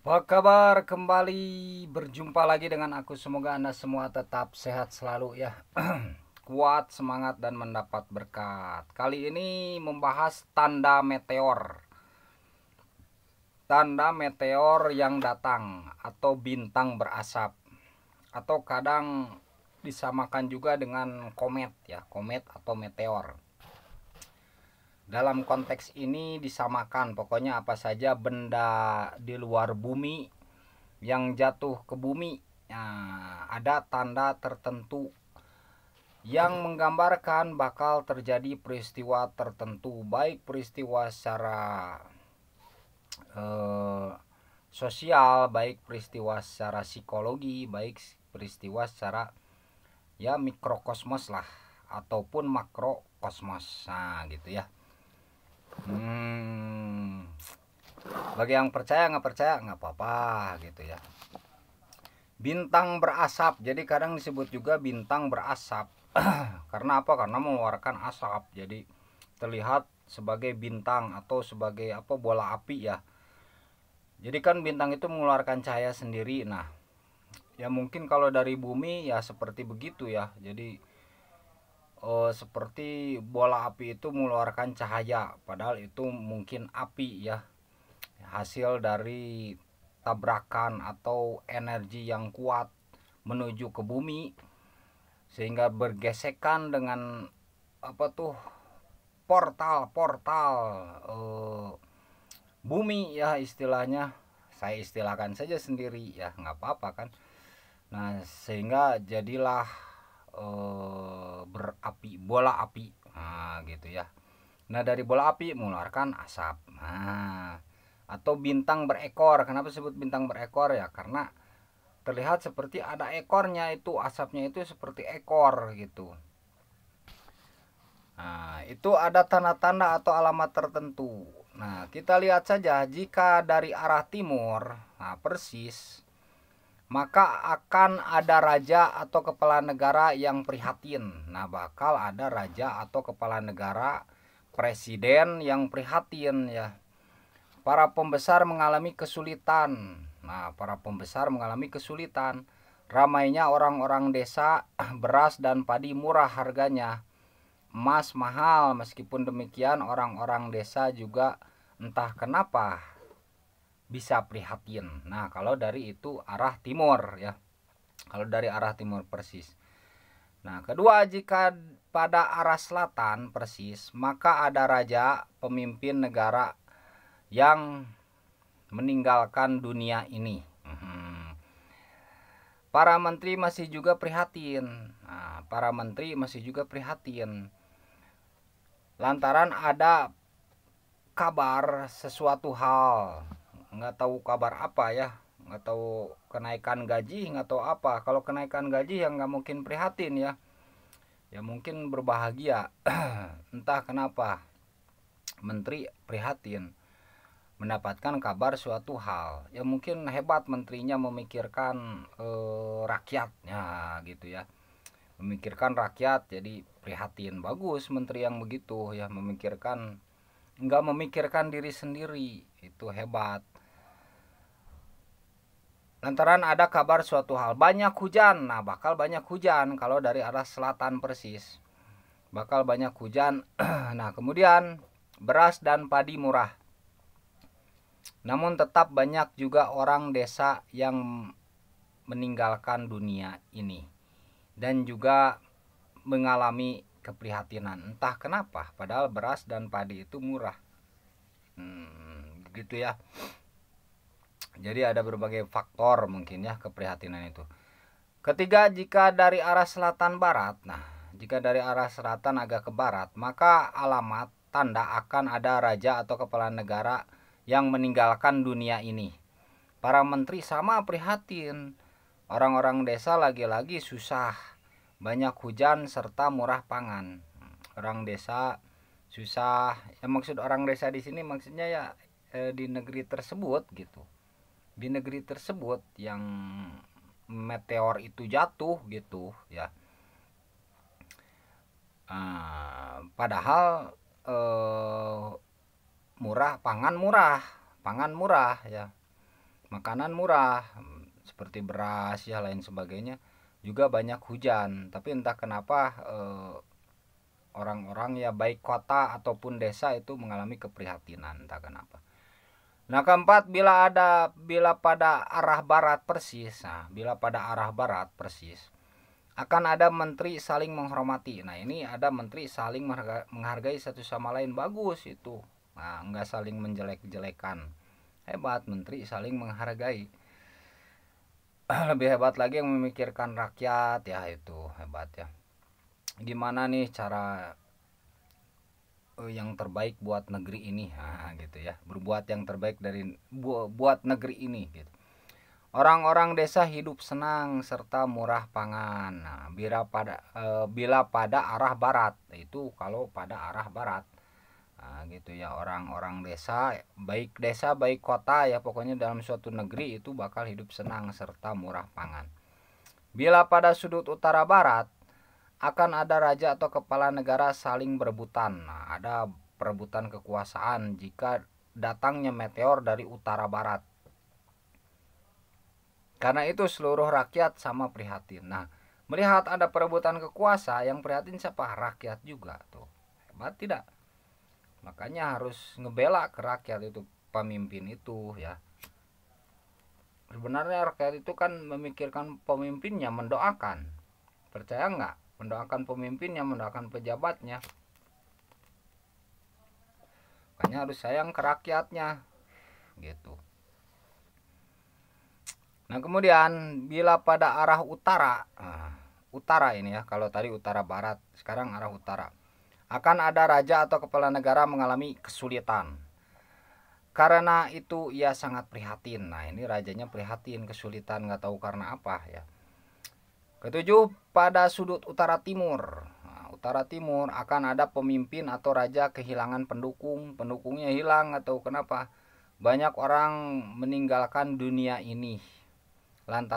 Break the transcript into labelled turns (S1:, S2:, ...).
S1: Apa kabar? Kembali berjumpa lagi dengan aku. Semoga Anda semua tetap sehat selalu ya. Kuat, semangat dan mendapat berkat. Kali ini membahas tanda meteor. Tanda meteor yang datang atau bintang berasap. Atau kadang disamakan juga dengan komet ya, komet atau meteor. Dalam konteks ini disamakan pokoknya apa saja benda di luar bumi yang jatuh ke bumi. Nah, ada tanda tertentu yang menggambarkan bakal terjadi peristiwa tertentu, baik peristiwa secara eh, sosial, baik peristiwa secara psikologi, baik peristiwa secara ya mikrokosmos lah ataupun makrokosmos. Nah, gitu ya. Bagi yang percaya nggak percaya nggak apa-apa gitu ya. Bintang berasap, jadi kadang disebut juga bintang berasap. Karena apa? Karena mengeluarkan asap, jadi terlihat sebagai bintang atau sebagai apa, bola api ya. Jadi kan bintang itu mengeluarkan cahaya sendiri. Nah, ya mungkin kalau dari bumi ya seperti begitu ya. Jadi seperti bola api itu mengeluarkan cahaya, padahal itu mungkin api ya, hasil dari tabrakan atau energi yang kuat menuju ke bumi sehingga bergesekan dengan apa tuh, portal-portal bumi ya istilahnya. Saya istilahkan saja sendiri ya, nggak apa-apa kan. Nah, sehingga jadilah berapi, bola api. Nah, gitu ya. Nah, dari bola api mengeluarkan asap. Nah, atau bintang berekor. Kenapa disebut bintang berekor ya? Karena terlihat seperti ada ekornya, itu asapnya itu seperti ekor gitu. Nah, itu ada tanda-tanda atau alamat tertentu. Nah, kita lihat saja jika dari arah timur, nah persis, maka akan ada raja atau kepala negara yang prihatin. Nah, bakal ada raja atau kepala negara, presiden yang prihatin ya. Para pembesar mengalami kesulitan. Nah, para pembesar mengalami kesulitan. Ramainya orang-orang desa, beras dan padi murah harganya. Emas mahal, meskipun demikian orang-orang desa juga entah kenapa bisa prihatin. Nah, kalau dari itu arah timur ya. Kalau dari arah timur persis. Nah, kedua, jika pada arah selatan persis, maka ada raja, pemimpin negara yang meninggalkan dunia ini. Para menteri masih juga prihatin. Nah, para menteri masih juga prihatin lantaran ada kabar sesuatu hal, nggak tahu kabar apa ya, nggak tahu kenaikan gaji, nggak tahu apa. Kalau kenaikan gaji yang nggak mungkin prihatin ya, ya mungkin berbahagia. Entah kenapa menteri prihatin mendapatkan kabar suatu hal, ya mungkin hebat menterinya memikirkan rakyatnya gitu ya, memikirkan rakyat jadi prihatin. Bagus menteri yang begitu ya, memikirkan, nggak memikirkan diri sendiri, itu hebat. Lantaran ada kabar suatu hal, banyak hujan. Nah, bakal banyak hujan kalau dari arah selatan persis, bakal banyak hujan. Nah, kemudian beras dan padi murah, namun tetap banyak juga orang desa yang meninggalkan dunia ini dan juga mengalami keprihatinan. Entah kenapa, padahal beras dan padi itu murah. Gitu ya. Jadi ada berbagai faktor mungkin ya keprihatinan itu. Ketiga, jika dari arah selatan barat, nah jika dari arah selatan agak ke barat, maka alamat tanda akan ada raja atau kepala negara yang meninggalkan dunia ini. Para menteri sama prihatin. Orang-orang desa lagi-lagi susah, banyak hujan serta murah pangan. Orang desa susah. Ya, maksud orang desa di sini maksudnya ya di negeri tersebut gitu. Di negeri tersebut yang meteor itu jatuh gitu ya. Padahal murah, pangan murah ya. makanan murah seperti beras ya lain sebagainya, juga banyak hujan. Tapi entah kenapa orang-orang ya baik kota ataupun desa itu mengalami keprihatinan, entah kenapa. Nah, keempat, bila pada arah barat persis. Nah, bila pada arah barat persis akan ada menteri saling menghormati. Nah, ini ada menteri saling menghargai satu sama lain, bagus itu. Nah, enggak saling menjelek-jelekan. Hebat, menteri saling menghargai. Lebih hebat lagi yang memikirkan rakyat, ya itu hebat ya. Gimana nih cara yang terbaik buat negeri ini, nah, gitu ya, berbuat yang terbaik dari buat negeri ini gitu. Orang-orang desa hidup senang serta murah pangan. Nah, bila pada arah barat, itu kalau pada arah barat. Nah, gitu ya, orang-orang desa baik kota ya, pokoknya dalam suatu negeri itu bakal hidup senang serta murah pangan. Bila pada sudut utara barat akan ada raja atau kepala negara saling berebutan. Nah, ada perebutan kekuasaan jika datangnya meteor dari utara barat. Karena itu seluruh rakyat sama prihatin. Nah, melihat ada perebutan kekuasaan, yang prihatin siapa? Rakyat juga tuh. Hebat tidak? Makanya harus ngebela ke rakyat itu, pemimpin itu ya. Sebenarnya rakyat itu kan memikirkan pemimpinnya, mendoakan. Percaya nggak? Mendoakan pemimpinnya, mendoakan pejabatnya. Makanya harus sayang ke rakyatnya. Gitu. Nah, kemudian bila pada arah utara, utara ini ya, kalau tadi utara barat, sekarang arah utara, akan ada raja atau kepala negara mengalami kesulitan. Karena itu ia sangat prihatin. Nah, ini rajanya prihatin, kesulitan, nggak tahu karena apa ya. Ketujuh, pada sudut utara timur. Nah, utara timur akan ada pemimpin atau raja kehilangan pendukung, pendukungnya hilang atau kenapa? Banyak orang meninggalkan dunia ini lantaran